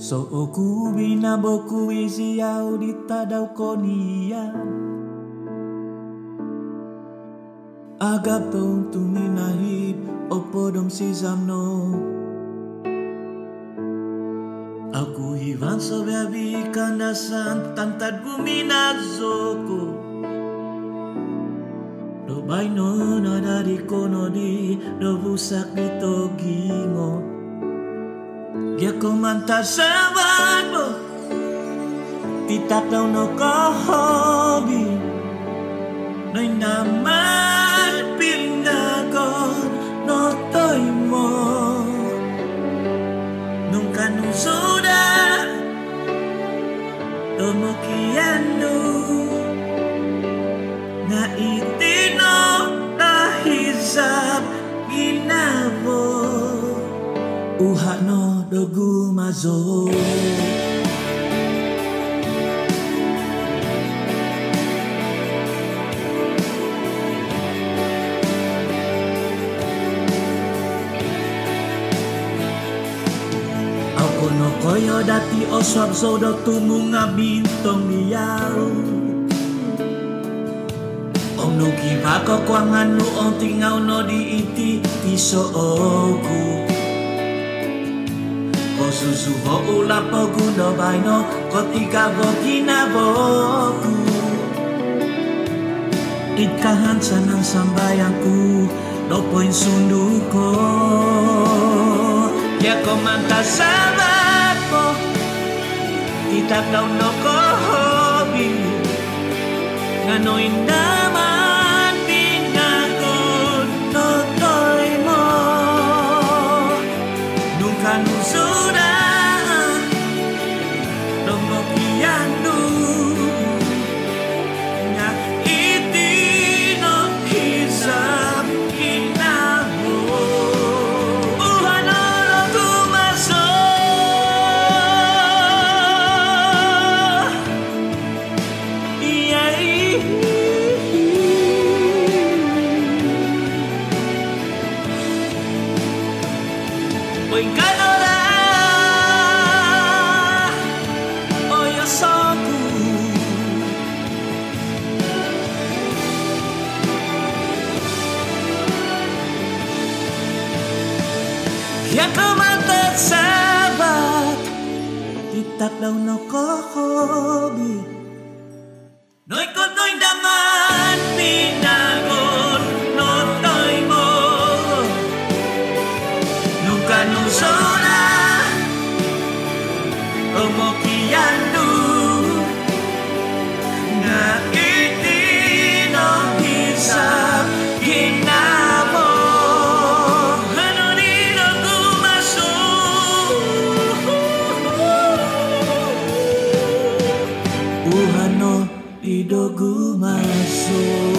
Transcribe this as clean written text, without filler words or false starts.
So oku binaboku isi audita dau konia Agap tong tuminahib opodom si zamno Aku hivan sobeabi kandasan tantad guminazoko Do baino nada di kono di do busak di togingo Gia komanta sabat mo Titak daw no kahobi No'y naman pinagon no toy mo Nung kanusuda Tomokiano Nga itino nahizap ginabo Uha no dogu mazo Ako no koyo dati oswab sodo tumunga bintong liyaw Om no kiva ko kwangan no on tingaw no di iti tiso oku Susu ho ula pogundo baino kotika bokina boku Ikahan sanang sambayangku dopoin sunduko Ya komanta sabat mo Itak daw no kohobi Nganoin naman pinagon no toy mo Nung kanusuda Canora, oh yo soku Ya komanta sabat Titak daw no kohobi Noy kot noy daman pinagon no toy mo Nunca nusona Tomokiandu Na iti no hisap ginamo Ano ni no gumaso Uhano ido gumaso